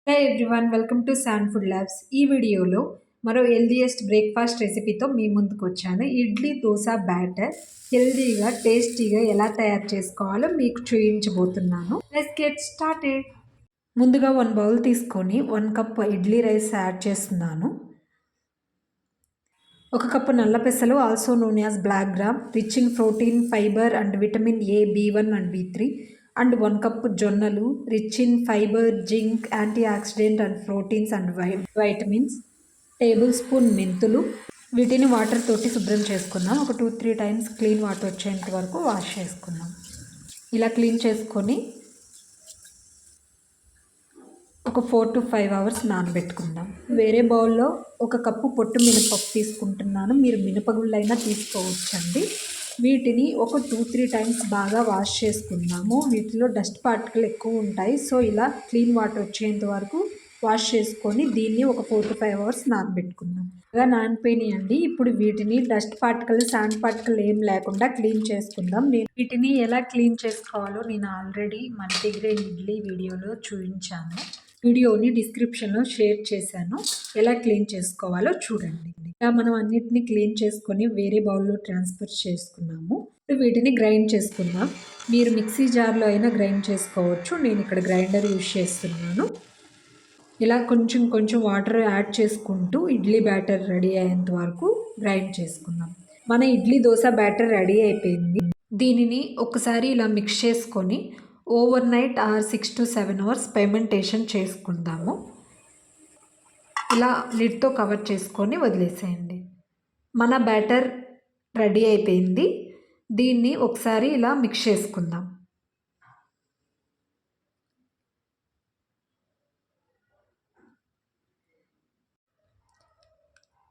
Hey everyone, welcome to sand food labs. ఈ వీడియోలో మరో హెల్దీయెస్ట్ బ్రేక్ఫాస్ట్ రెసిపీతో మీ ముందుకు వచ్చాను. ఇడ్లీ దోశ బ్యాటర్ హెల్దీగా టేస్టీగా ఎలా తయారు చేసుకోవాలో మీకు చూపించబోతున్నాను. Let's get started. ముందుగా 1 బౌల్ తీసుకొని 1 కప్ ఇడ్లీ రైస్ యాడ్ చేస్తున్నాను. 1 కప్పు నల్ల పెసలు, also known as black gram, rich in protein, fibre and vitamin A, B1 and B3. And 1 cup జొన్నలు, rich in fibre, zinc, antioxidant and proteins and vitamins. Tablespoon మెంతులు. వీటిని water తోటి శుభ్రం చేసుకుందాం. ఒక 2-3 times clean water వచ్చేంత వరకు wash చేసుకుందాం. ఇలా క్లీన్ చేసుకొని ఒక 4 to 5 అవర్స్ నానబెట్టుకుందాం. వేరే బౌల్లో 1 కప్పు పొట్టు మినపప్పు తీసుకుంటున్నాను. మీరు మినపగుళ్ళైనా తీసుకోవచ్చండి. వీటిని ఒక 2-3 టైమ్స్ బాగా వాష్ చేసుకుందాము. వీటిలో డస్ట్ పార్టికల్ ఎక్కువ ఉంటాయి. సో ఇలా క్లీన్ వాటర్ వచ్చేంత వరకు వాష్ చేసుకొని దీన్ని ఒక 4 to 5 అవర్స్ నానబెట్టుకుందాం. బాగా నానిపోయినాయండి. ఇప్పుడు వీటిని డస్ట్ పార్టికల్, శాండ్ పార్టికల్ ఏం లేకుండా క్లీన్ చేసుకుందాం. వీటిని ఎలా క్లీన్ చేసుకోవాలో నేను ఆల్రెడీ మల్టీగ్రెయిన్ ఇడ్లీ వీడియోలో చూపించాను. వీడియోని డిస్క్రిప్షన్లో షేర్ చేశాను. ఎలా క్లీన్ చేసుకోవాలో చూడండి. ఇలా మనం అన్నిటిని క్లీన్ చేసుకొని వేరే బౌల్లో ట్రాన్స్ఫర్ చేసుకున్నాము. ఇప్పుడు వీటిని గ్రైండ్ చేసుకుందాం. మీరు మిక్సీ జార్లో అయినా గ్రైండ్ చేసుకోవచ్చు. నేను ఇక్కడ గ్రైండర్ యూజ్ చేస్తున్నాను. ఇలా కొంచెం కొంచెం వాటర్ యాడ్ చేసుకుంటూ ఇడ్లీ బ్యాటర్ రెడీ అయ్యేంత వరకు గ్రైండ్ చేసుకుందాం. మన ఇడ్లీ దోశ బ్యాటర్ రెడీ అయిపోయింది. దీనిని ఒకసారి ఇలా మిక్స్ చేసుకొని over night 6 to 7 hours fermentation చేసుకుందాము. ఇలా లిడ్తో కవర్ చేసుకొని వదిలేసేయండి. మన బ్యాటర్ రెడీ అయిపోయింది. దీన్ని ఒకసారి ఇలా మిక్స్ చేసుకుందాం.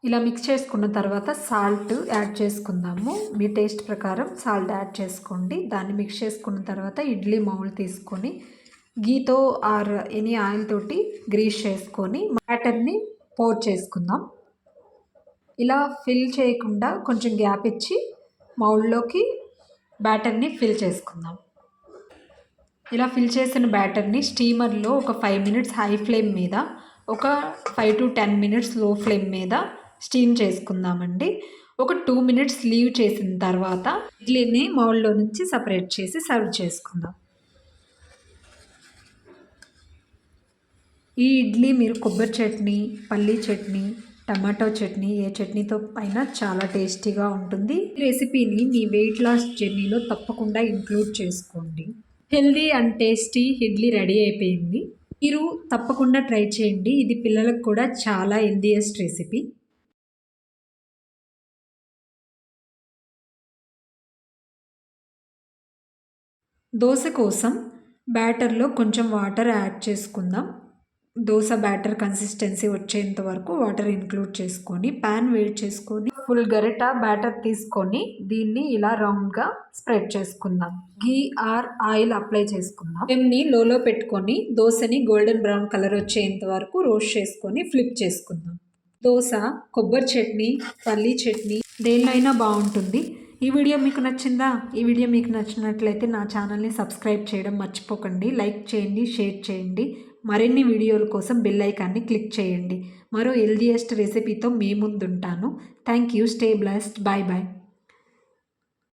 ఇలా మిక్స్ చేసుకున్న తర్వాత సాల్ట్ యాడ్ చేసుకుందాము. మీ టేస్ట్ ప్రకారం సాల్ట్ యాడ్ చేసుకోండి. దాన్ని మిక్స్ చేసుకున్న తర్వాత ఇడ్లీ మౌల్డ్ తీసుకొని గీతో ఆర్ ఎనీ ఆయిల్ తోటి గ్రీస్ చేసుకొని బ్యాటర్ని పోర్ చేసుకుందాం. ఇలా ఫిల్ చేయకుండా కొంచెం గ్యాప్ ఇచ్చి మౌల్డ్లోకి బ్యాటర్ని ఫిల్ చేసుకుందాం. ఇలా ఫిల్ చేసిన బ్యాటర్ని స్టీమర్లో ఒక 5 minutes హై ఫ్లేమ్ మీద, ఒక 5 to 10 minutes లో ఫ్లేమ్ మీద స్టీమ్ చేసుకుందామండి. ఒక 2 minutes లీవ్ చేసిన తర్వాత ఇడ్లీని మౌల్డ్లో నుంచి సపరేట్ చేసి సర్వ్ చేసుకుందాం. ఈ ఇడ్లీ మీరు కొబ్బరి చట్నీ, పల్లీ చట్నీ, టమాటో చట్నీ, ఏ చట్నీతో అయినా చాలా టేస్టీగా ఉంటుంది. ఈ రెసిపీని మీ వెయిట్ లాస్ జర్నీలో తప్పకుండా ఇంక్లూడ్ చేసుకోండి. Healthy and tasty idli ready అయిపోయింది. మీరు తప్పకుండా ట్రై చేయండి. ఇది పిల్లలకు కూడా చాలా హెల్దీయెస్ట్ రెసిపీ. దోశ కోసం బ్యాటర్లో కొంచెం వాటర్ యాడ్ చేసుకుందాం. దోశ బ్యాటర్ కన్సిస్టెన్సీ వచ్చేంత వరకు వాటర్ ఇంక్లూడ్ చేసుకొని ప్యాన్ వేడి చేసుకొని ఫుల్ గరిట బ్యాటర్ తీసుకొని దీన్ని ఇలా రౌండ్గా స్ప్రెడ్ చేసుకుందాం. ఘీ ఆర్ ఆయిల్ అప్లై చేసుకుందాం. ఫ్లేమ్ని లోలో పెట్టుకొని దోశని గోల్డెన్ బ్రౌన్ కలర్ వచ్చేంత వరకు రోస్ట్ చేసుకొని ఫ్లిప్ చేసుకుందాం. దోశ కొబ్బరి చట్నీ, పల్లీ చట్నీ దేనిలో అయినా బాగుంటుంది. ఈ వీడియో మీకు నచ్చిందా? ఈ వీడియో మీకు నచ్చినట్లయితే నా ఛానల్ని సబ్స్క్రైబ్ చేయడం మర్చిపోకండి. లైక్ చేయండి, షేర్ చేయండి. మరిన్ని వీడియోల కోసం బెల్ ఐకాన్ని క్లిక్ చేయండి. మరో హెల్దీయెస్ట్ రెసిపీతో మీ ముందుంటాను. Thank you. Stay blessed. Bye bye.